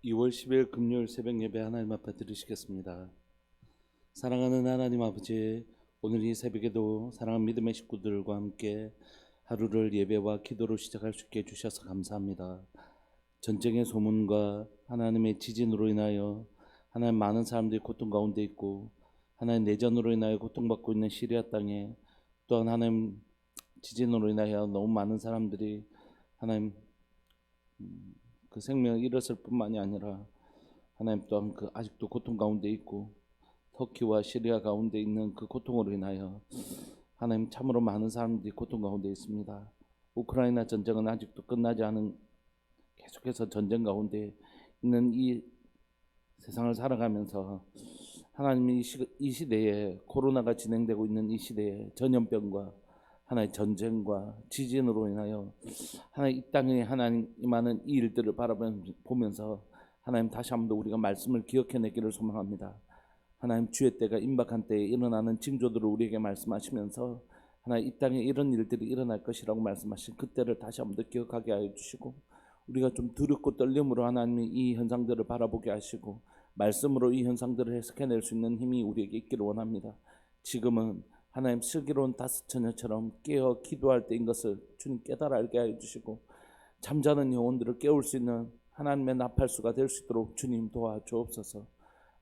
2월 10일 금요일 새벽 예배 하나님 앞에 드리시겠습니다. 사랑하는 하나님 아버지, 오늘 이 새벽에도 사랑하는 믿음의 식구들과 함께 하루를 예배와 기도로 시작할 수 있게 해주셔서 감사합니다. 전쟁의 소문과 하나님의 지진으로 인하여 하나님 많은 사람들이 고통 가운데 있고, 하나님 내전으로 인하여 고통받고 있는 시리아 땅에, 또한 하나님 지진으로 인하여 너무 많은 사람들이 하나님 그 생명을 잃었을 뿐만이 아니라 하나님 또한 그 아직도 고통 가운데 있고, 터키와 시리아 가운데 있는 그 고통으로 인하여 하나님 참으로 많은 사람들이 고통 가운데 있습니다. 우크라이나 전쟁은 아직도 끝나지 않은, 계속해서 전쟁 가운데 있는 이 세상을 살아가면서 하나님이 이 시대에, 코로나가 진행되고 있는 이 시대에 전염병과 하나의 전쟁과 지진으로 인하여 하나님 이 땅에 하나님 임하는 이 일들을 바라보면서 하나님 다시 한번 더 우리가 말씀을 기억해내기를 소망합니다. 하나님 주의 때가 임박한 때에 일어나는 징조들을 우리에게 말씀하시면서 하나님 이 땅에 이런 일들이 일어날 것이라고 말씀하신 그때를 다시 한번 더 기억하게 하여 주시고, 우리가 좀 두렵고 떨림으로 하나님이 이 현상들을 바라보게 하시고 말씀으로 이 현상들을 해석해낼 수 있는 힘이 우리에게 있기를 원합니다. 지금은 하나님 슬기로운 다섯 처녀처럼 깨어 기도할 때인 것을 주님 깨달아 알게 하여 주시고, 잠자는 영혼들을 깨울 수 있는 하나님의 나팔수가 될 수 있도록 주님 도와주옵소서.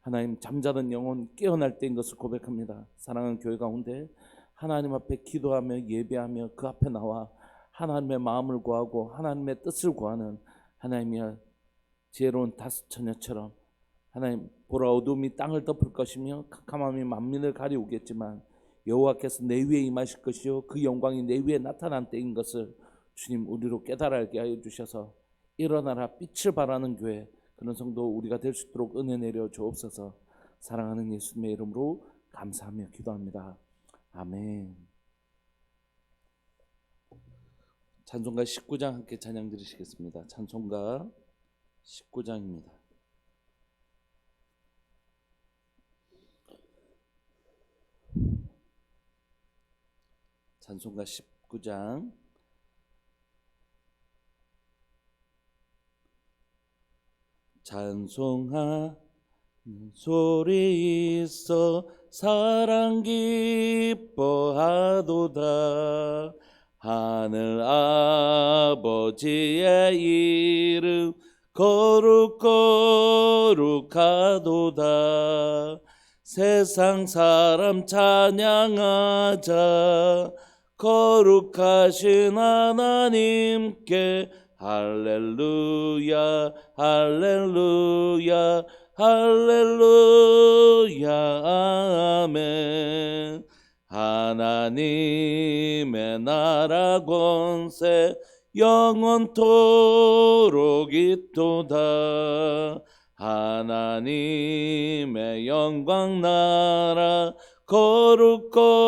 하나님, 잠자는 영혼 깨어날 때인 것을 고백합니다. 사랑하는 교회 가운데 하나님 앞에 기도하며 예배하며 그 앞에 나와 하나님의 마음을 구하고 하나님의 뜻을 구하는 하나님의 지혜로운 다섯 처녀처럼, 하나님 보라 어둠이 땅을 덮을 것이며 캄캄함이 만민을 가리우겠지만 여호와께서 내 위에 임하실 것이요 그 영광이 내 위에 나타난 때인 것을 주님 우리로 깨달아 알게 하여 주셔서 일어나라 빛을 발하는 교회, 그런 성도 우리가 될 수 있도록 은혜 내려 주옵소서. 사랑하는 예수님의 이름으로 감사하며 기도합니다. 아멘. 찬송가 19장 함께 찬양 드리시겠습니다. 찬송가 19장입니다. 찬송가 19장 찬송하는 소리 있어 사랑 기뻐하도다. 하늘 아버지의 이름 거룩거룩하도다. 세상 사람 찬양하자. 거룩하신 하나님께 할렐루야 할렐루야 할렐루야 아멘. 하나님의 나라 권세 영원토록 있도다. 하나님의 영광 나라 거룩거룩하도다.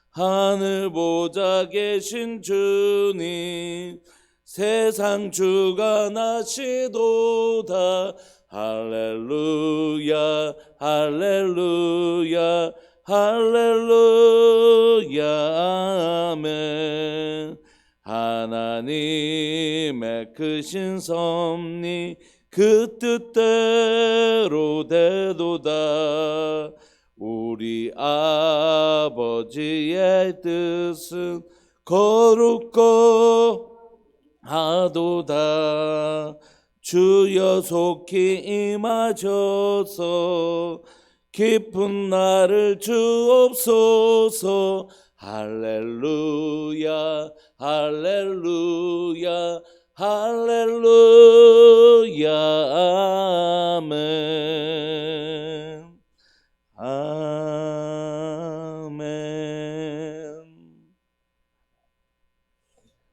하늘 보좌 계신 주님 세상 주가 나시도다. 할렐루야 할렐루야 할렐루야 아멘. 하나님의 크신 섭리 그 뜻대로 되도다. 우리 아버지의 뜻은 거룩거하도다. 주여 속히 임하셔서 깊은 나를 주옵소서. 할렐루야 할렐루야 할렐루야 아멘 아멘.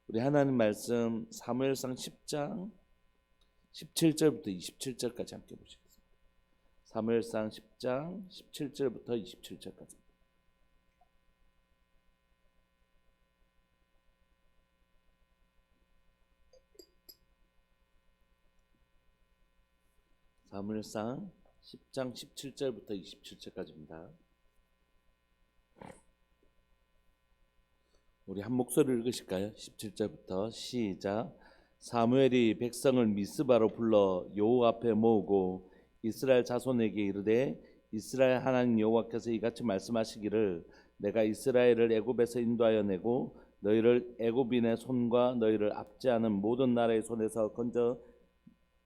우리 하나님 말씀 사무엘상 10장 17절부터 27절까지 함께 보시겠습니다. 사무엘상 10장 17절부터 27절까지. 사무엘상 10장 17절부터 27절까지입니다. 우리 한 목소리를 읽으실까요? 17절부터 시작. 사무엘이 백성을 미스바로 불러 여호와 앞에 모으고 이스라엘 자손에게 이르되 이스라엘 하나님 여호와께서 이같이 말씀하시기를 내가 이스라엘을 애굽에서 인도하여 내고 너희를 애굽인의 손과 너희를 압제하는 모든 나라의 손에서 건져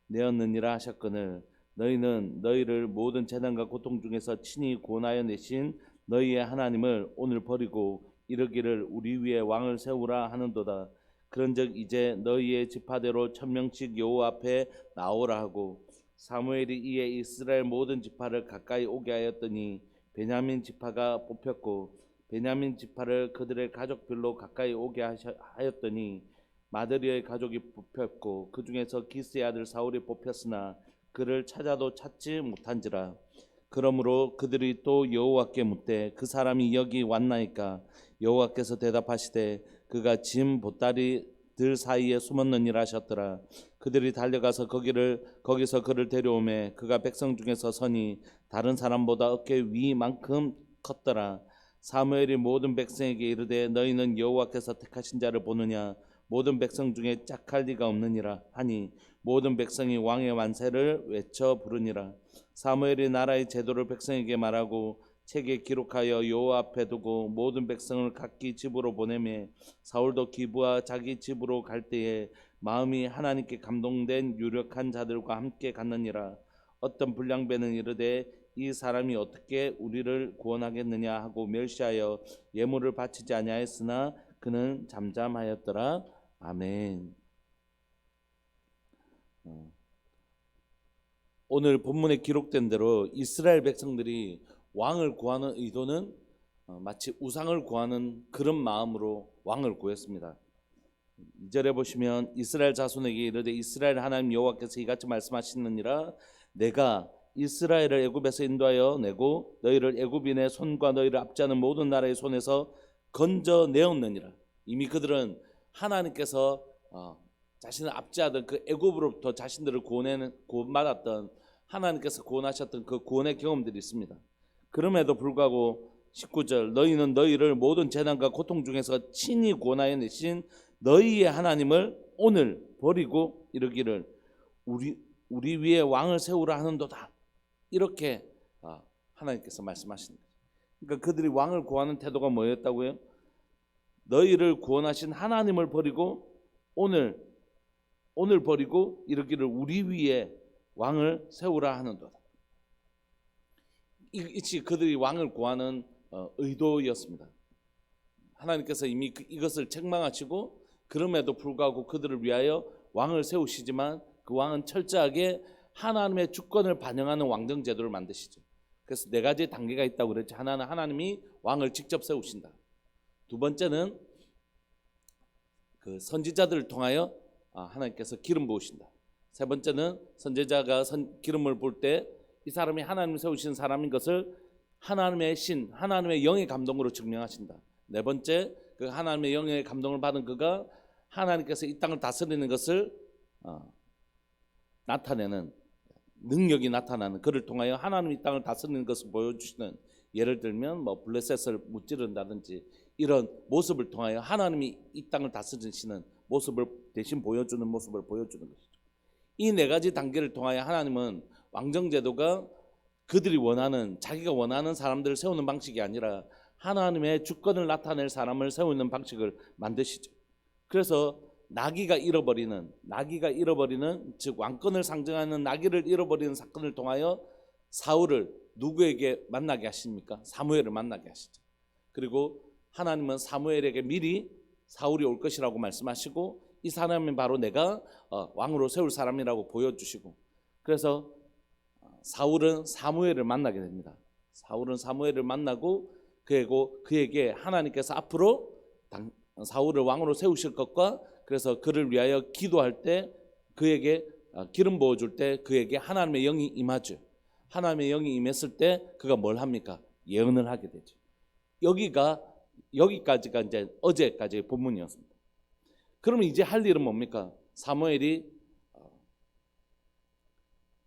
내었느니라 하셨거늘 너희는 너희를 모든 재난과 고통 중에서 친히 구원하여 내신 너희의 하나님을 오늘 버리고 이르기를 우리 위에 왕을 세우라 하는도다. 그런즉 이제 너희의 지파대로 1000명씩 여호와 앞에 나오라 하고 사무엘이 이에 이스라엘 모든 지파를 가까이 오게 하였더니 베냐민 지파가 뽑혔고 베냐민 지파를 그들의 가족별로 가까이 오게 하였더니 마드리의 가족이 뽑혔고 그 중에서 기스의 아들 사울이 뽑혔으나 그를 찾아도 찾지 못한지라. 그러므로 그들이 또 여호와께 묻되 그 사람이 여기 왔나이까. 여호와께서 대답하시되 그가 짐 보따리들 사이에 숨었느니라 하셨더라. 그들이 달려가서 거기서 그를 데려오매 그가 백성 중에서 서니 다른 사람보다 어깨 위만큼 컸더라. 사무엘이 모든 백성에게 이르되 너희는 여호와께서 택하신 자를 보느냐. 모든 백성 중에 짝할 리가 없느니라 하니 모든 백성이 왕의 만세를 외쳐 부르니라. 사무엘이 나라의 제도를 백성에게 말하고 책에 기록하여 여호와 앞에 두고 모든 백성을 각기 집으로 보내매 사울도 기브와 자기 집으로 갈 때에 마음이 하나님께 감동된 유력한 자들과 함께 갔느니라. 어떤 불량배는 이르되 이 사람이 어떻게 우리를 구원하겠느냐 하고 멸시하여 예물을 바치지 아니하였으나 그는 잠잠하였더라. 아멘. 오늘 본문에 기록된 대로 이스라엘 백성들이 왕을 구하는 의도는 마치 우상을 구하는 그런 마음으로 왕을 구했습니다. 2절에 보시면 이스라엘 자손에게 이르되 이스라엘 하나님 여호와께서 이같이 말씀하시느니라. 내가 이스라엘을 애굽에서 인도하여 내고 너희를 애굽인의 손과 너희를 압제하는 모든 나라의 손에서 건져내었느니라. 이미 그들은 하나님께서 자신을 압제하던 그 애굽으로부터 자신들을 구원받았던 하나님께서 구원하셨던 그 구원의 경험들이 있습니다. 그럼에도 불구하고 19절 너희는 너희를 모든 재난과 고통 중에서 친히 구원하여 내신 너희의 하나님을 오늘 버리고 이르기를 우리 위에 왕을 세우라 하는도다. 이렇게 하나님께서 말씀하시는 거죠. 그러니까 그들이 왕을 구하는 태도가 뭐였다고요? 너희를 구원하신 하나님을 버리고 오늘 버리고 이르기를 우리 위에 왕을 세우라 하는도다. 이것이 그들이 왕을 구하는 의도였습니다. 하나님께서 이미 이것을 책망하시고 그럼에도 불구하고 그들을 위하여 왕을 세우시지만 그 왕은 철저하게 하나님의 주권을 반영하는 왕정 제도를 만드시죠. 그래서 네 가지 단계가 있다고 그랬죠. 하나는 하나님이 왕을 직접 세우신다. 두 번째는 그 선지자들을 통하여 하나님께서 기름 부으신다. 세 번째는 선지자가 기름을 부을 때 이 사람이 하나님 세우신 사람인 것을 하나님의 신, 하나님의 영의 감동으로 증명하신다. 네 번째, 그 하나님의 영의 감동을 받은 그가 하나님께서 이 땅을 다스리는 것을 나타내는 능력이 나타나는 그를 통하여 하나님이 이 땅을 다스리는 것을 보여주시는, 예를 들면 블레셋을 무찌른다든지 이런 모습을 통하여 하나님이 이 땅을 다스리시는 모습을 대신 보여주는 모습을 보여주는 것이죠. 이 네 가지 단계를 통하여 하나님은 왕정제도가 그들이 원하는, 자기가 원하는 사람들을 세우는 방식이 아니라 하나님의 주권을 나타낼 사람을 세우는 방식을 만드시죠. 그래서 나귀가 잃어버리는, 즉 왕권을 상징하는 나귀를 잃어버리는 사건을 통하여 사울을 누구에게 만나게 하십니까? 사무엘을 만나게 하시죠. 그리고 하나님은 사무엘에게 미리 사울이 올 것이라고 말씀하시고 이 사람이 바로 내가 왕으로 세울 사람이라고 보여주시고, 그래서 사울은 사무엘을 만나게 됩니다. 사울은 사무엘을 만나고 그에게 하나님께서 앞으로 사울을 왕으로 세우실 것과, 그래서 그를 위하여 기도할 때 그에게 기름 부어줄 때 그에게 하나님의 영이 임하죠. 하나님의 영이 임했을 때 그가 뭘 합니까? 예언을 하게 되죠. 여기까지가 이제 어제까지의 본문이었습니다. 그러면 이제 할 일은 뭡니까? 사무엘이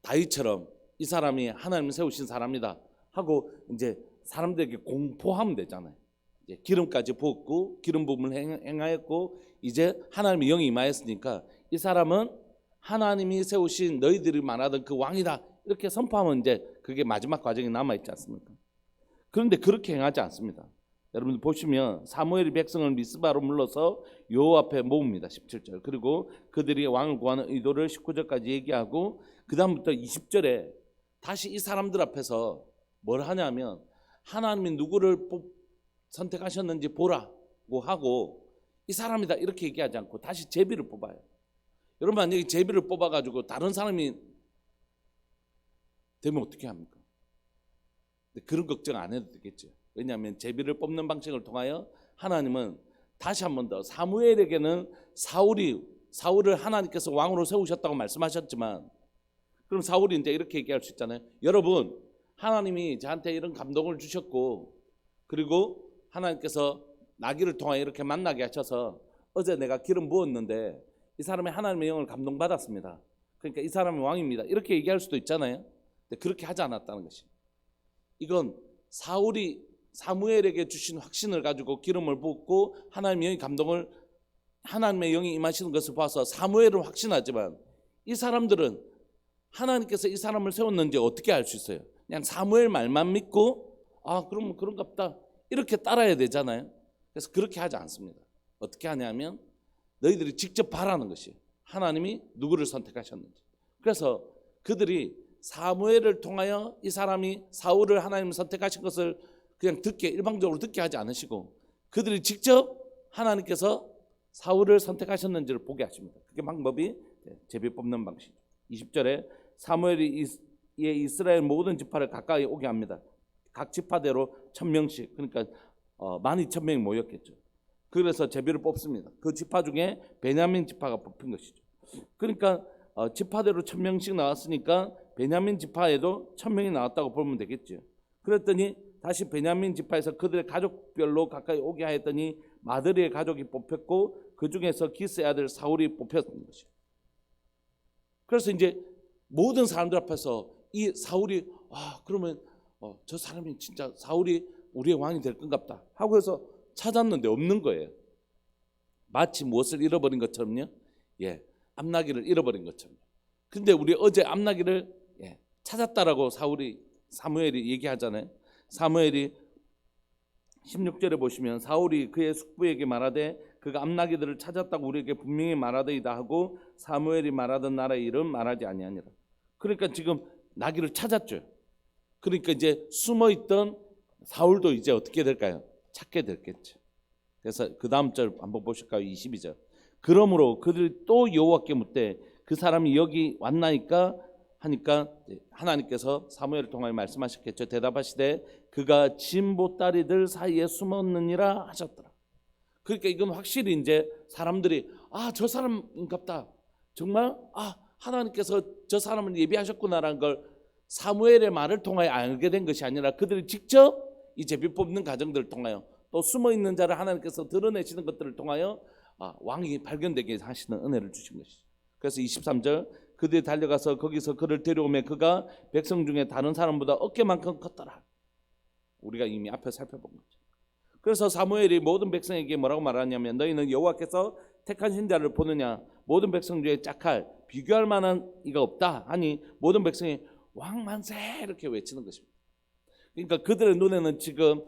다윗처럼 이 사람이 하나님 세우신 사람이다 하고 이제 사람들에게 공포하면 되잖아요. 이제 기름까지 부었고 기름 부음을 행하였고 이제 하나님의 영이 임하였으니까 이 사람은 하나님이 세우신 너희들이 말하던 그 왕이다 이렇게 선포하면 이제 그게 마지막 과정이 남아있지 않습니까? 그런데 그렇게 행하지 않습니다. 여러분 보시면 사무엘이 백성을 미스바로 불러서 여호와 앞에 모읍니다. 17절. 그리고 그들이 왕을 구하는 의도를 19절까지 얘기하고 그 다음부터 20절에 다시 이 사람들 앞에서 뭘 하냐면 하나님이 누구를 선택하셨는지 보라고 하고 이 사람이다 이렇게 얘기하지 않고 다시 제비를 뽑아요. 여러분 만약에 제비를 뽑아가지고 다른 사람이 되면 어떻게 합니까? 그런 걱정 안 해도 되겠죠. 왜냐하면 제비를 뽑는 방식을 통하여 하나님은 다시 한 번 더 사무엘에게는 사울을 하나님께서 왕으로 세우셨다고 말씀하셨지만 그럼 사울이 이제 이렇게 얘기할 수 있잖아요. 여러분 하나님이 저한테 이런 감동을 주셨고 그리고 하나님께서 나귀를 통하여 이렇게 만나게 하셔서 어제 내가 기름 부었는데 이 사람이 하나님의 영을 감동받았습니다. 그러니까 이 사람이 왕입니다. 이렇게 얘기할 수도 있잖아요. 근데 그렇게 하지 않았다는 것이 이건 사울이 사무엘에게 주신 확신을 가지고 기름을 붓고 하나님의 영이 임하시는 것을 봐서 사무엘은 확신하지만 이 사람들은 하나님께서 이 사람을 세웠는지 어떻게 알 수 있어요? 그냥 사무엘 말만 믿고 그러면 그런가 보다 이렇게 따라야 되잖아요. 그래서 그렇게 하지 않습니다. 어떻게 하냐면 너희들이 직접 바라는 것이 하나님이 누구를 선택하셨는지. 그래서 그들이 사무엘을 통하여 이 사람이 사울을 하나님 선택하신 것을 그냥 일방적으로 듣게 하지 않으시고 그들이 직접 하나님께서 사울을 선택하셨는지를 보게 하십니다. 그게 방법이 제비 뽑는 방식이죠. 20절에 사무엘이 이스라엘 모든 지파를 가까이 오게 합니다. 각 지파대로 1000명씩 그러니까 12,000명이 모였겠죠. 그래서 제비를 뽑습니다. 그 지파 중에 베냐민 지파가 뽑힌 것이죠. 그러니까 지파대로 1000명씩 나왔으니까 베냐민 지파에도 1000명이 나왔다고 보면 되겠죠. 그랬더니 다시 베냐민 지파에서 그들의 가족별로 가까이 오게 하였더니 마드리의 가족이 뽑혔고 그 중에서 기스의 아들 사울이 뽑혔던 것이죠. 그래서 이제 모든 사람들 앞에서 이 사울이 그러면 저 사람이 진짜 사울이 우리의 왕이 될 건갑다 하고 해서 찾았는데 없는 거예요. 마치 무엇을 잃어버린 것처럼요. 암나귀를 잃어버린 것처럼. 근데 우리 어제 암나귀를 찾았다라고 사무엘이 얘기하잖아요. 사무엘이 16절에 보시면 사울이 그의 숙부에게 말하되 그가 암나귀들을 찾았다고 우리에게 분명히 말하더이다 하고 사무엘이 말하던 나라의 이름 말하지 아니하니라. 그러니까 지금 나귀를 찾았죠. 그러니까 이제 숨어있던 사울도 이제 어떻게 될까요? 찾게 됐겠죠. 그래서 그 다음 절 한번 보실까요? 22절. 그러므로 그들이 또 여호와께 묻되 그 사람이 여기 왔나이까 하니까 하나님께서 사무엘을 통하여 말씀하셨겠죠. 대답하시되 그가 진보따리들 사이에 숨었느니라 하셨더라. 그러니까 이건 확실히 이제 사람들이 저 사람인갑다. 정말 하나님께서 저 사람을 예비하셨구나라는 걸 사무엘의 말을 통하여 알게 된 것이 아니라 그들이 직접 이 제비 뽑는 과정들을 통하여 또 숨어있는 자를 하나님께서 드러내시는 것들을 통하여 왕이 발견되게 하시는 은혜를 주신 것이죠. 그래서 23절 그들이 달려가서 거기서 그를 데려오매 그가 백성 중에 다른 사람보다 어깨만큼 컸더라. 우리가 이미 앞에 살펴본 거죠. 그래서 사무엘이 모든 백성에게 뭐라고 말하냐면 너희는 여호와께서 택하신 자를 보느냐 모든 백성 중에 짝할 비교할 만한 이가 없다 하니 모든 백성이 왕 만세 이렇게 외치는 것입니다. 그러니까 그들의 눈에는 지금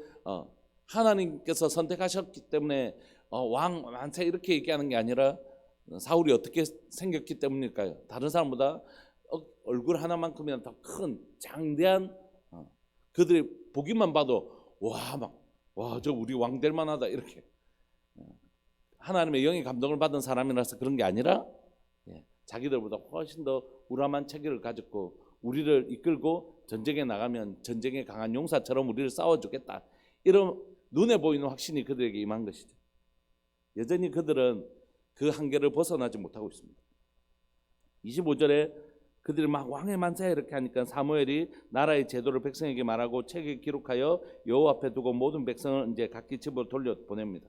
하나님께서 선택하셨기 때문에 왕 만세 이렇게 얘기하는 게 아니라 사울이 어떻게 생겼기 때문일까요? 다른 사람보다 얼굴 하나만큼이나 더 큰 장대한 그들이 보기만 봐도 저 우리 왕 될 만하다 이렇게 하나님의 영의 감동을 받은 사람이라서 그런 게 아니라 자기들보다 훨씬 더 우람한 체계를 가졌고 우리를 이끌고 전쟁에 나가면 전쟁에 강한 용사처럼 우리를 싸워주겠다 이런 눈에 보이는 확신이 그들에게 임한 것이죠. 여전히 그들은 그 한계를 벗어나지 못하고 있습니다. 25절에 그들이 막 왕의 만세 이렇게 하니까 사무엘이 나라의 제도를 백성에게 말하고 책에 기록하여 여호와 앞에 두고 모든 백성을 이제 각기 집으로 돌려 보냅니다.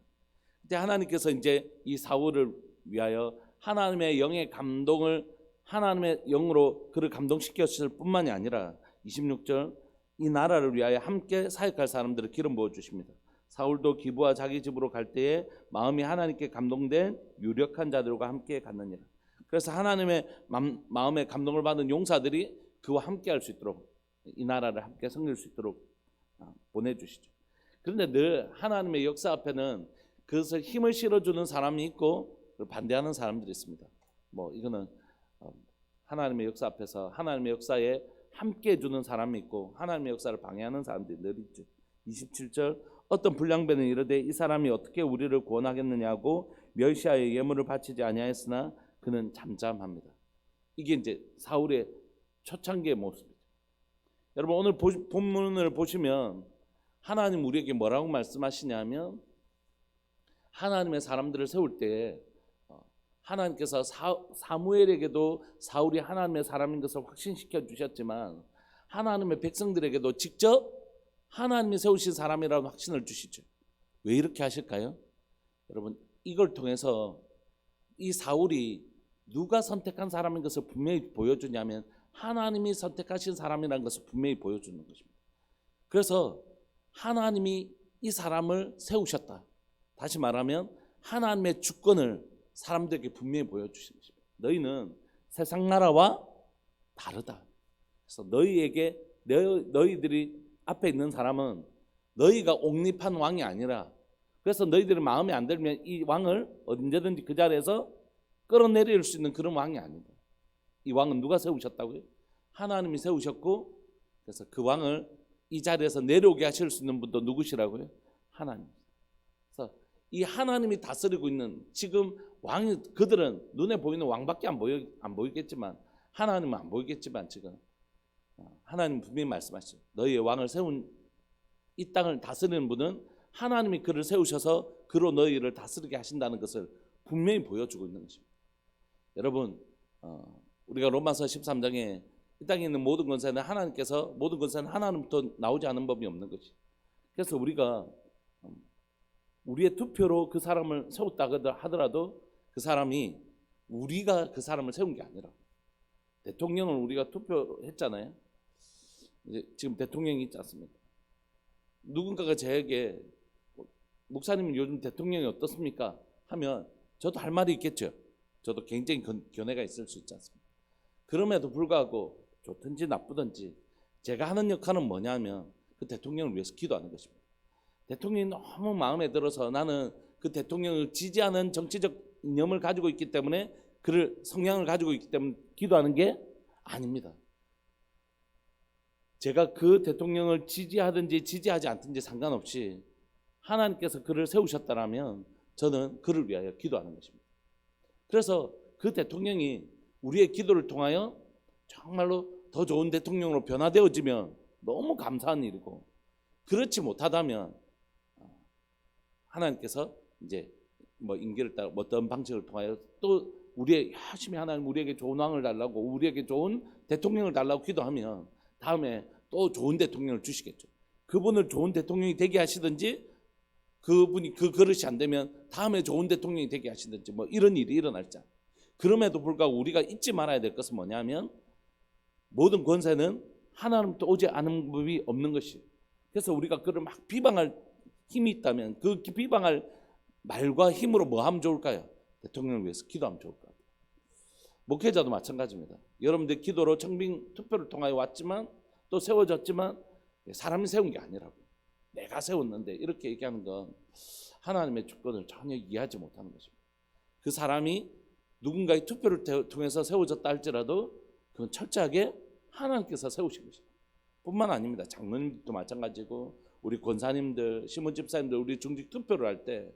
그때 하나님께서 이제 이 사울을 위하여 하나님의 영의 감동을 하나님의 영으로 그를 감동시켰을 뿐만이 아니라 26절 이 나라를 위하여 함께 사역할 사람들을 기름 부어 주십니다. 사울도 기브와 자기 집으로 갈 때에 마음이 하나님께 감동된 유력한 자들과 함께 갔느니라. 그래서 하나님의 마음에 감동을 받은 용사들이 그와 함께 할 수 있도록 이 나라를 함께 섬길 수 있도록 보내주시죠. 그런데 늘 하나님의 역사 앞에는 그것을 힘을 실어주는 사람이 있고 반대하는 사람들이 있습니다. 뭐 이거는 하나님의 역사 앞에서 하나님의 역사에 함께 해주는 사람이 있고 하나님의 역사를 방해하는 사람들이 늘 있죠. 27절 어떤 불량배는 이르되 이 사람이 어떻게 우리를 구원하겠느냐고 멸시하여 예물을 바치지 아니하였으나 그는 잠잠합니다. 이게 이제 사울의 초창기의 모습이죠. 여러분 오늘 본문을 보시면 하나님 우리에게 뭐라고 말씀하시냐면 하나님의 사람들을 세울 때 하나님께서 사무엘에게도 사울이 하나님의 사람인 것을 확신시켜 주셨지만 하나님의 백성들에게도 직접 하나님이 세우신 사람이라는 확신을 주시죠. 왜 이렇게 하실까요? 여러분 이걸 통해서 이 사울이 누가 선택한 사람인 것을 분명히 보여주냐면 하나님이 선택하신 사람이라는 것을 분명히 보여주는 것입니다. 그래서 하나님이 이 사람을 세우셨다. 다시 말하면 하나님의 주권을 사람들에게 분명히 보여주시는 것입니다. 너희는 세상 나라와 다르다. 그래서 너희에게 너희들이 앞에 있는 사람은 너희가 옹립한 왕이 아니라 그래서 너희들이 마음에 안 들면 이 왕을 언제든지 그 자리에서 끌어내릴 수 있는 그런 왕이 아니다. 이 왕은 누가 세우셨다고요? 하나님이 세우셨고 그래서 그 왕을 이 자리에서 내려오게 하실 수 있는 분도 누구시라고요? 하나님. 그래서 이 하나님이 다스리고 있는 지금 왕이 그들은 눈에 보이는 왕밖에 안 보이겠지만 하나님은 안 보이겠지만 지금 하나님 분명히 말씀하시죠. 너희의 왕을 세운 이 땅을 다스리는 분은 하나님이 그를 세우셔서 그로 너희를 다스리게 하신다는 것을 분명히 보여주고 있는 것입니다. 여러분 우리가 로마서 13장에 이 땅에 있는 모든 권세는 하나님께서 모든 권세는 하나님부터 나오지 않은 법이 없는 것이. 그래서 우리가 우리의 투표로 그 사람을 세웠다 하더라도 그 사람이 우리가 그 사람을 세운 게 아니라 대통령을 우리가 투표했잖아요. 이제 지금 대통령이 있지 않습니까? 누군가가 저에게 목사님은 요즘 대통령이 어떻습니까? 하면 저도 할 말이 있겠죠. 저도 굉장히 견해가 있을 수 있지 않습니까? 그럼에도 불구하고 좋든지 나쁘든지 제가 하는 역할은 뭐냐면 그 대통령을 위해서 기도하는 것입니다. 대통령이 너무 마음에 들어서 나는 그 대통령을 지지하는 정치적 이념을 가지고 있기 때문에 그를 성향을 가지고 있기 때문에 기도하는 게 아닙니다. 제가 그 대통령을 지지하든지 지지하지 않든지 상관없이 하나님께서 그를 세우셨다라면 저는 그를 위하여 기도하는 것입니다. 그래서 그 대통령이 우리의 기도를 통하여 정말로 더 좋은 대통령으로 변화되어지면 너무 감사한 일이고 그렇지 못하다면 하나님께서 이제 뭐 임기를 따라 어떤 방식을 통하여 또 우리의 열심히 하나님 우리에게 좋은 왕을 달라고 우리에게 좋은 대통령을 달라고 기도하면 다음에 또 좋은 대통령을 주시겠죠. 그분을 좋은 대통령이 되게 하시든지 그분이 그 그릇이 안 되면 다음에 좋은 대통령이 되게 하시든지 뭐 이런 일이 일어날지. 그럼에도 불구하고 우리가 잊지 말아야 될 것은 뭐냐면 모든 권세는 하나님부터 오지 않은 법이 없는 것이에요. 그래서 우리가 그를 막 비방할 힘이 있다면 그 비방할 말과 힘으로 뭐 하면 좋을까요? 대통령을 위해서 기도하면 좋을 것 같아요. 목회자도 마찬가지입니다. 여러분들 기도로 청빙 투표를 통하여 왔지만 또 세워졌지만 사람이 세운 게 아니라고. 내가 세웠는데 이렇게 얘기하는 건 하나님의 주권을 전혀 이해하지 못하는 것입니다. 그 사람이 누군가의 투표를 통해서 세워졌다 할지라도 그건 철저하게 하나님께서 세우신 것입니다. 뿐만 아닙니다. 장로님도 마찬가지고 우리 권사님들, 신문집사님들 우리 중직 투표를 할 때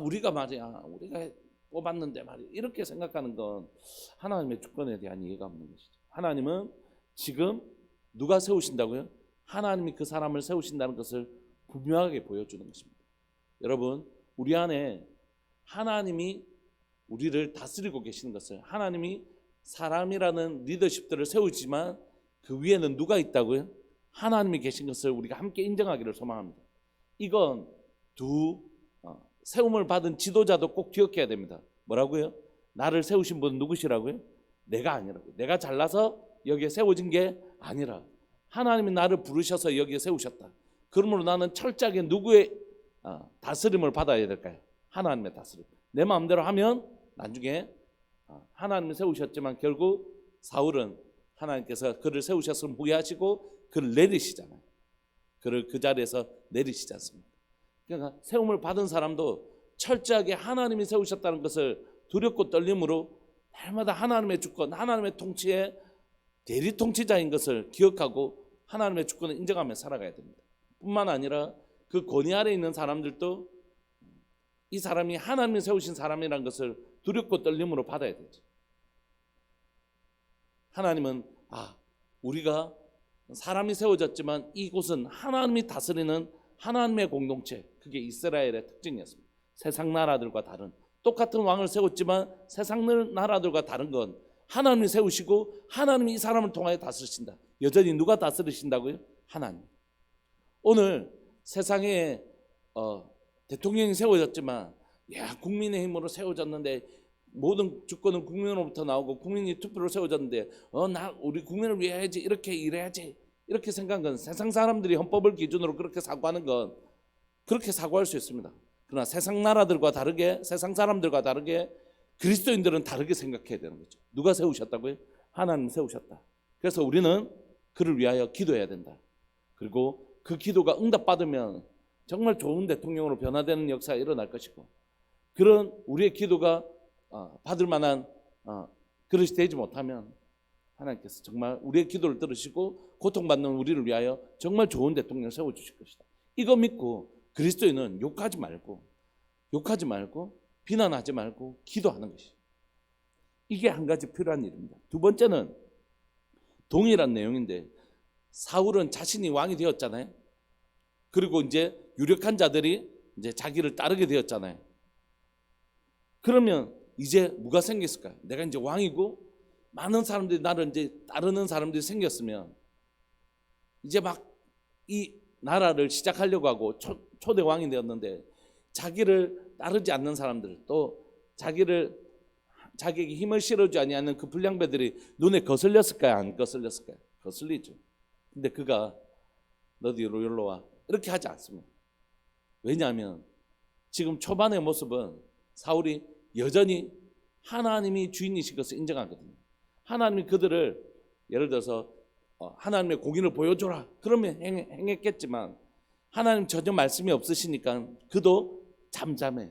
우리가 말이야 우리가 뽑았는데 말이야 이렇게 생각하는 건 하나님의 주권에 대한 이해가 없는 것이죠. 하나님은 지금 누가 세우신다고요? 하나님이 그 사람을 세우신다는 것을 분명하게 보여주는 것입니다. 여러분 우리 안에 하나님이 우리를 다스리고 계시는 것을 하나님이 사람이라는 리더십들을 세우지만 그 위에는 누가 있다고요? 하나님이 계신 것을 우리가 함께 인정하기를 소망합니다. 이건 세움을 받은 지도자도 꼭 기억해야 됩니다. 뭐라고요? 나를 세우신 분은 누구시라고요? 내가 아니라고요. 내가 잘나서 여기에 세워진 게 아니라 하나님이 나를 부르셔서 여기에 세우셨다. 그러므로 나는 철저하게 누구의 다스림을 받아야 될까요? 하나님의 다스림. 내 마음대로 하면 나중에 하나님을 세우셨지만 결국 사울은 하나님께서 그를 세우셨으면 후회하시고 그를 내리시잖아요. 그를 그 자리에서 내리시지 않습니까? 그러니까 세움을 받은 사람도 철저하게 하나님이 세우셨다는 것을 두렵고 떨림으로 날마다 하나님의 주권, 하나님의 통치의 대리 통치자인 것을 기억하고 하나님의 주권을 인정하며 살아가야 됩니다. 뿐만 아니라 그 권위 아래에 있는 사람들도 이 사람이 하나님이 세우신 사람이라는 것을 두렵고 떨림으로 받아야 되죠. 하나님은 우리가 사람이 세워졌지만 이곳은 하나님이 다스리는 하나님의 공동체, 그게 이스라엘의 특징이었습니다. 세상 나라들과 다른, 똑같은 왕을 세웠지만 세상 나라들과 다른 건 하나님이 세우시고 하나님이 이 사람을 통하여 다스리신다. 여전히 누가 다스리신다고요? 하나님. 오늘 세상에 대통령이 세워졌지만 국민의 힘으로 세워졌는데 모든 주권은 국민으로부터 나오고 국민이 투표로 세워졌는데 우리 국민을 위해 해야지, 이렇게 일해야지, 이렇게 생각한 건 세상 사람들이 헌법을 기준으로 그렇게 사고하는 건 그렇게 사고할 수 있습니다. 그러나 세상 나라들과 다르게, 세상 사람들과 다르게 그리스도인들은 다르게 생각해야 되는 거죠. 누가 세우셨다고요? 하나님 세우셨다. 그래서 우리는 그를 위하여 기도해야 된다. 그리고 그 기도가 응답받으면 정말 좋은 대통령으로 변화되는 역사가 일어날 것이고, 그런 우리의 기도가 받을 만한 그릇이 되지 못하면 하나님께서 정말 우리의 기도를 들으시고 고통받는 우리를 위하여 정말 좋은 대통령을 세워주실 것이다. 이거 믿고 그리스도인은 욕하지 말고 비난하지 말고 기도하는 것이, 이게 한 가지 필요한 일입니다. 두 번째는 동일한 내용인데, 사울은 자신이 왕이 되었잖아요. 그리고 이제 유력한 자들이 이제 자기를 따르게 되었잖아요. 그러면 이제 뭐가 생겼을까요? 내가 이제 왕이고 많은 사람들이 나를 이제 따르는 사람들이 생겼으면 이제 막 이 나라를 시작하려고 하고 초대 왕이 되었는데 자기를 따르지 않는 사람들, 또 자기에게 힘을 실어주지 아니하는 그 불량배들이 눈에 거슬렸을까요? 안 거슬렸을까요? 거슬리죠. 근데 그가 너 뒤로 여기로 와, 이렇게 하지 않습니다. 왜냐하면 지금 초반의 모습은 사울이 여전히 하나님이 주인이신 것을 인정하거든요. 하나님이 그들을 예를 들어서 하나님의 공의를 보여줘라 그러면 행했겠지만 하나님 전혀 말씀이 없으시니까 그도 잠잠해.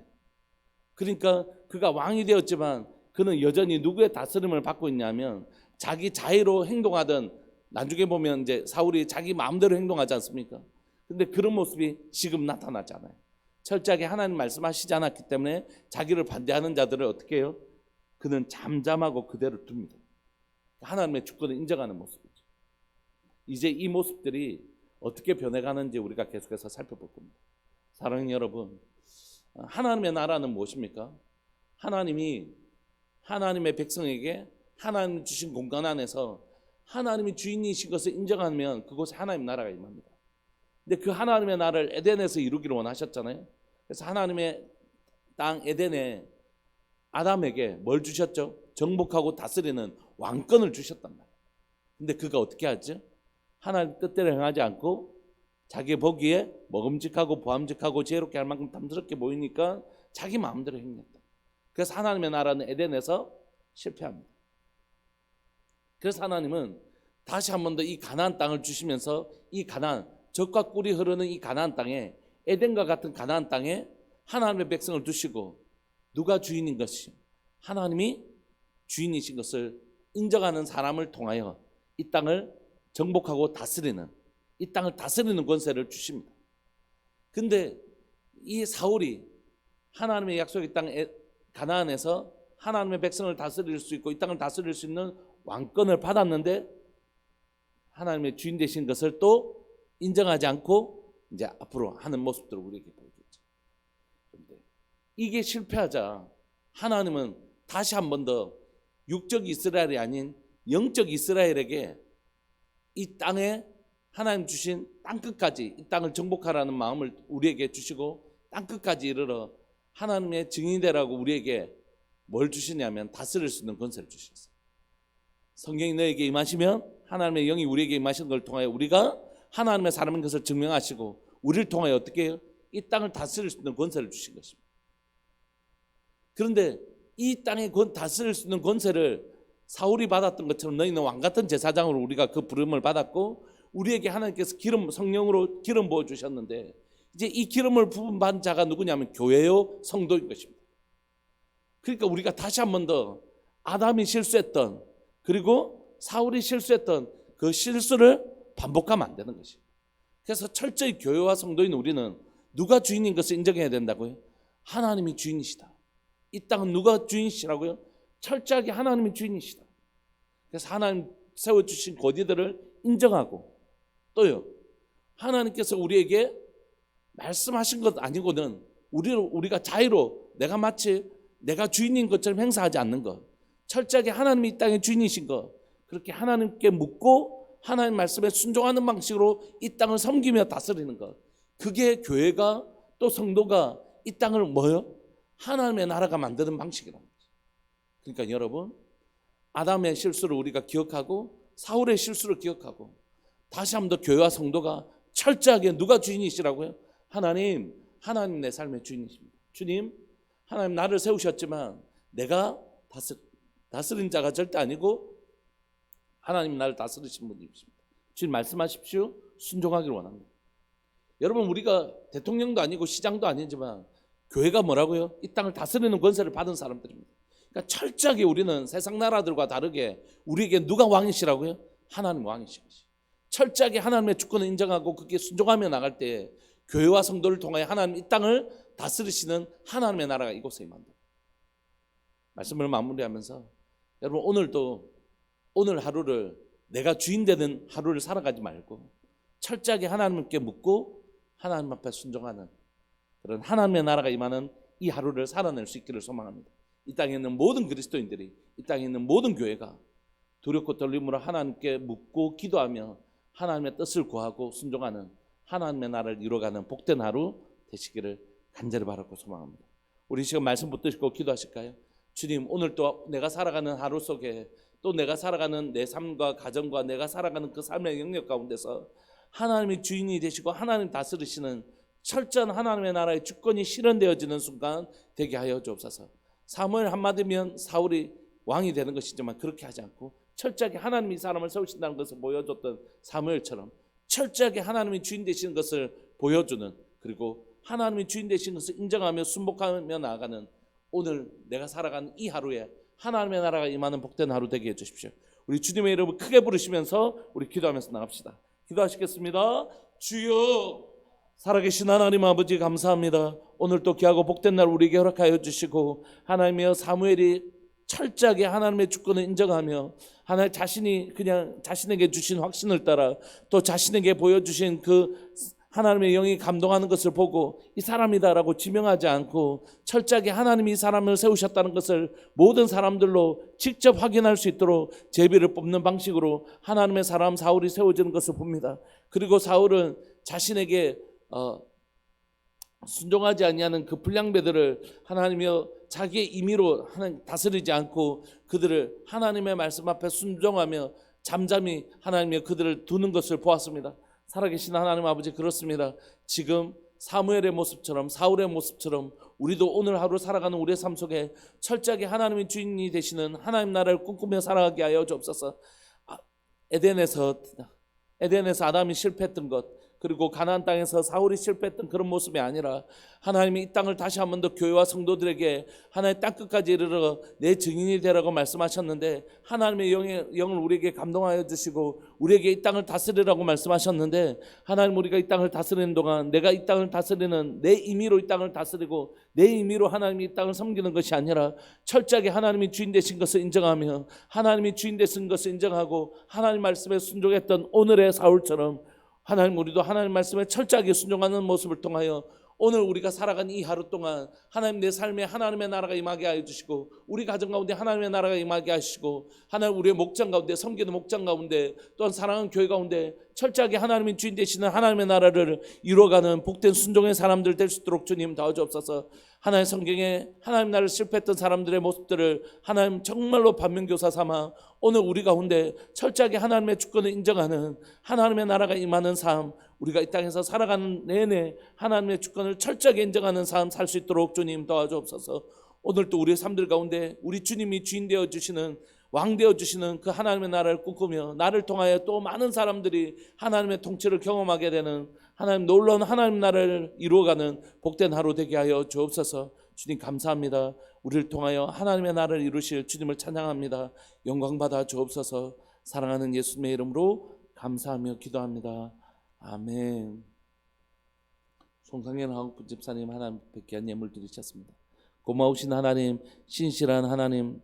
그러니까 그가 왕이 되었지만 그는 여전히 누구의 다스림을 받고 있냐면 자기 자의로 행동하던, 나중에 보면 이제 사울이 자기 마음대로 행동하지 않습니까? 근데 그런 모습이 지금 나타나잖아요. 철저하게 하나님 말씀하시지 않았기 때문에 자기를 반대하는 자들을 어떻게 해요? 그는 잠잠하고 그대로 둡니다. 하나님의 주권을 인정하는 모습이죠. 이제 이 모습들이 어떻게 변해가는지 우리가 계속해서 살펴볼 겁니다. 사랑하는 여러분, 하나님의 나라는 무엇입니까? 하나님이 하나님의 백성에게 하나님 주신 공간 안에서 하나님이 주인이신 것을 인정하면 그곳에 하나님 나라가 임합니다. 근데 그 하나님의 나라를 에덴에서 이루기를 원하셨잖아요. 그래서 하나님의 땅 에덴에 아담에게 뭘 주셨죠? 정복하고 다스리는 왕권을 주셨단 말이에요. 근데 그가 어떻게 하죠? 하나님 뜻대로 행하지 않고 자기 보기에 먹음직하고 보암직하고 지혜롭게 할 만큼 탐스럽게 보이니까 자기 마음대로 행했다. 그래서 하나님의 나라는 에덴에서 실패합니다. 그래서 하나님은 다시 한 번 더 이 가나안 땅을 주시면서 이 가나안, 젖과 꿀이 흐르는 이 가나안 땅에, 에덴과 같은 가나안 땅에 하나님의 백성을 두시고, 누가 주인인 것이 하나님이 주인이신 것을 인정하는 사람을 통하여 이 땅을 정복하고 다스리는, 이 땅을 다스리는 권세를 주십니다. 근데 이 사울이 하나님의 약속의 땅 가나안에서 하나님의 백성을 다스릴 수 있고 이 땅을 다스릴 수 있는 왕권을 받았는데 하나님의 주인 되신 것을 또 인정하지 않고 이제 앞으로 하는 모습들을 우리에게 보여주죠. 그런데 이게 실패하자 하나님은 다시 한 번 더 육적 이스라엘이 아닌 영적 이스라엘에게 이 땅에 하나님 주신 땅끝까지 이 땅을 정복하라는 마음을 우리에게 주시고 땅끝까지 이르러 하나님의 증인이 되라고 우리에게 뭘 주시냐면 다스릴 수 있는 권세를 주셨어요. 성경이 너에게 임하시면 하나님의 영이 우리에게 임하시는 걸 통하여 우리가 하나님의 사람인 것을 증명하시고 우리를 통하여 어떻게 해요? 이 땅을 다스릴 수 있는 권세를 주신 것입니다. 그런데 이 땅에 다스릴 수 있는 권세를 사울이 받았던 것처럼 너희는 왕같은 제사장으로 우리가 그 부름을 받았고 우리에게 하나님께서 성령으로 기름 부어주셨는데 이제 이 기름을 부은 자가 누구냐면 교회요 성도인 것입니다. 그러니까 우리가 다시 한 번 더 아담이 실수했던 그리고 사울이 실수했던 그 실수를 반복하면 안 되는 것이에요. 그래서 철저히 교회와 성도인 우리는 누가 주인인 것을 인정해야 된다고요? 하나님이 주인이시다. 이 땅은 누가 주인이시라고요? 철저하게 하나님이 주인이시다. 그래서 하나님 세워주신 권위들을 인정하고 또요 하나님께서 우리에게 말씀하신 것 아니고는 우리가 자유로 마치 내가 주인인 것처럼 행사하지 않는 것, 철저하게 하나님이 이 땅의 주인이신 것, 그렇게 하나님께 묻고 하나님 말씀에 순종하는 방식으로 이 땅을 섬기며 다스리는 것, 그게 교회가 또 성도가 이 땅을 하나님의 나라가 만드는 방식이라는 거죠. 그러니까 여러분, 아담의 실수를 우리가 기억하고 사울의 실수를 기억하고 다시 한번 더 교회와 성도가 철저하게 누가 주인이시라고요? 하나님 내 삶의 주인이십니다. 주님, 하나님 나를 세우셨지만 내가 다스린 자가 절대 아니고 하나님 나를 다스리신 분이십니다. 주님 말씀하십시오. 순종하기를 원합니다. 여러분, 우리가 대통령도 아니고 시장도 아니지만 교회가 뭐라고요? 이 땅을 다스리는 권세를 받은 사람들입니다. 그러니까 철저하게 우리는 세상 나라들과 다르게 우리에게 누가 왕이시라고요? 하나님 왕이신 것이. 철저하게 하나님의 주권을 인정하고 그게 순종하며 나갈 때 교회와 성도를 통하여 하나님 이 땅을 다스리시는 하나님의 나라가 이곳에 임한다. 말씀을 마무리하면서 여러분, 오늘 하루를 내가 주인 되는 하루를 살아가지 말고 철저하게 하나님께 묻고 하나님 앞에 순종하는 그런 하나님의 나라가 임하는 이 하루를 살아낼 수 있기를 소망합니다. 이 땅에 있는 모든 그리스도인들이, 이 땅에 있는 모든 교회가 두렵고 떨림으로 하나님께 묻고 기도하며 하나님의 뜻을 구하고 순종하는 하나님의 나라를 이루어가는 복된 하루 되시기를 간절히 바라고 소망합니다. 우리 지금 말씀 붙드시고 기도하실까요? 주님, 오늘 또 내가 살아가는 하루 속에 또 내가 살아가는 내 삶과 가정과 내가 살아가는 그 삶의 영역 가운데서 하나님이 주인이 되시고 하나님 다스리시는 철저한 하나님의 나라의 주권이 실현되어지는 순간 되게 하여 주옵소서. 사무엘 한마디면 사울이 왕이 되는 것이지만 그렇게 하지 않고 철저하게 하나님이 사람을 세우신다는 것을 보여줬던 사무엘처럼 철저하게 하나님이 주인 되시는 것을 보여주는, 그리고 하나님이 주인 되시는 것을 인정하며 순복하며 나아가는 오늘 내가 살아가는 이 하루에 하나님의 나라가 임하는 복된 하루 되게 해주십시오. 우리 주님의 이름을 크게 부르시면서 우리 기도하면서 나갑시다. 기도하시겠습니다. 주여, 살아계신 하나님 아버지 감사합니다. 오늘 또 귀하고 복된 날 우리에게 허락하여 주시고 하나님이여, 사무엘이 철저하게 하나님의 주권을 인정하며 하나님 자신이 그냥 자신에게 주신 확신을 따라 또 자신에게 보여주신 그 하나님의 영이 감동하는 것을 보고 이 사람이다라고 지명하지 않고 철저하게 하나님이 이 사람을 세우셨다는 것을 모든 사람들로 직접 확인할 수 있도록 제비를 뽑는 방식으로 하나님의 사람 사울이 세워지는 것을 봅니다. 그리고 사울은 자신에게 순종하지 아니하는 그 불량배들을 하나님이여 자기의 임의로 다스리지 않고 그들을 하나님의 말씀 앞에 순종하며 잠잠히 하나님이여 그들을 두는 것을 보았습니다. 살아계신 하나님 아버지, 그렇습니다. 지금 사무엘의 모습처럼 사울의 모습처럼 우리도 오늘 하루 살아가는 우리의 삶 속에 철저하게 하나님이 주인이 되시는 하나님 나라를 꿈꾸며 살아가게 하여 주옵소서. 에덴에서 아담이 실패했던 것, 그리고 가나안 땅에서 사울이 실패했던 그런 모습이 아니라 하나님이 이 땅을 다시 한 번 더 교회와 성도들에게 하나님의 땅끝까지 이르러 내 증인이 되라고 말씀하셨는데 하나님의 영을 우리에게 감동하여 주시고 우리에게 이 땅을 다스리라고 말씀하셨는데 하나님, 우리가 이 땅을 다스리는 동안 내가 이 땅을 다스리는 내 임의로 이 땅을 다스리고 내 임의로 하나님이 이 땅을 섬기는 것이 아니라 철저하게 하나님이 주인 되신 것을 인정하며 하나님이 주인 되신 것을 인정하고 하나님 말씀에 순종했던 오늘의 사울처럼 하나님, 우리도 하나님 말씀에 철저하게 순종하는 모습을 통하여 오늘 우리가 살아간 이 하루 동안 하나님 내 삶에 하나님의 나라가 임하게 하여 주시고 우리 가정 가운데 하나님의 나라가 임하게 하시고 하나님 우리의 목장 가운데 섬기는 목장 가운데 또한 사랑하는 교회 가운데 철저하게 하나님이 주인 되시는 하나님의 나라를 이루어가는 복된 순종의 사람들 될 수 있도록 주님 도와주옵소서. 하나님 성경에 하나님 나라를 실패했던 사람들의 모습들을 하나님 정말로 반면교사 삼아 오늘 우리 가운데 철저하게 하나님의 주권을 인정하는 하나님의 나라가 임하는 삶, 우리가 이 땅에서 살아가는 내내 하나님의 주권을 철저하게 인정하는 삶 살 수 있도록 주님 도와주옵소서. 오늘 또 우리의 삶들 가운데 우리 주님이 주인 되어 주시는, 왕 되어 주시는 그 하나님의 나라를 꿈꾸며 나를 통하여 또 많은 사람들이 하나님의 통치를 경험하게 되는, 하나님 놀라운 하나님 나라를 이루어가는 복된 하루 되게 하여 주옵소서. 주님 감사합니다. 우리를 통하여 하나님의 나라를 이루실 주님을 찬양합니다. 영광 받아 주옵소서. 사랑하는 예수님의 이름으로 감사하며 기도합니다. 아멘. 송상현 한국분 집사님, 하나님 앞에 귀한 예물 드리셨습니다. 고마우신 하나님, 신실한 하나님,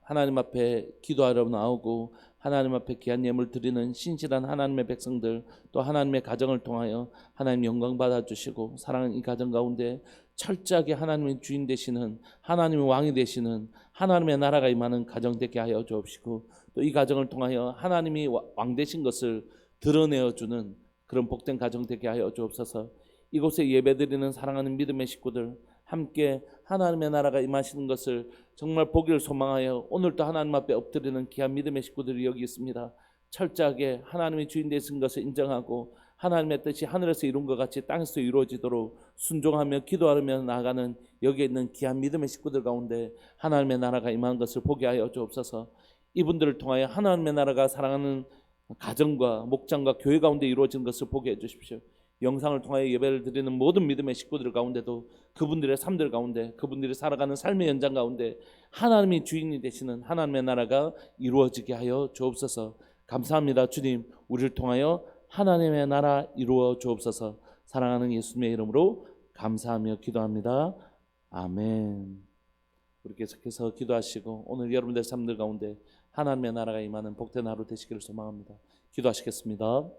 하나님 앞에 기도하러 나오고 하나님 앞에 귀한 예물 드리는 신실한 하나님의 백성들, 또 하나님의 가정을 통하여 하나님 영광 받아주시고 사랑하는 이 가정 가운데 철저하게 하나님의 주인 되시는, 하나님의 왕이 되시는 하나님의 나라가 임하는 가정 되게 하여 주옵시고, 또 이 가정을 통하여 하나님이 왕 되신 것을 드러내어주는 그런 복된 가정 되게 하여 주옵소서. 이곳에 예배드리는 사랑하는 믿음의 식구들 함께 하나님의 나라가 임하시는 것을 정말 보기를 소망하여 오늘도 하나님 앞에 엎드리는 귀한 믿음의 식구들이 여기 있습니다. 철저하게 하나님의 주인 되신 것을 인정하고 하나님의 뜻이 하늘에서 이룬 것 같이 땅에서 이루어지도록 순종하며 기도하며 나아가는 여기에 있는 귀한 믿음의 식구들 가운데 하나님의 나라가 임한 것을 보게 하여 주옵소서. 이분들을 통하여 하나님의 나라가 사랑하는 가정과 목장과 교회 가운데 이루어진 것을 보게 해주십시오. 영상을 통하여 예배를 드리는 모든 믿음의 식구들 가운데도 그분들의 삶들 가운데, 그분들이 살아가는 삶의 연장 가운데 하나님이 주인이 되시는 하나님의 나라가 이루어지게 하여 주옵소서. 감사합니다. 주님, 우리를 통하여 하나님의 나라 이루어 주옵소서. 사랑하는 예수님의 이름으로 감사하며 기도합니다. 아멘. 우리 계속해서 기도하시고 오늘 여러분들 삶들 가운데 하나님의 나라가 임하는 복된 하루 되시기를 소망합니다. 기도하시겠습니다.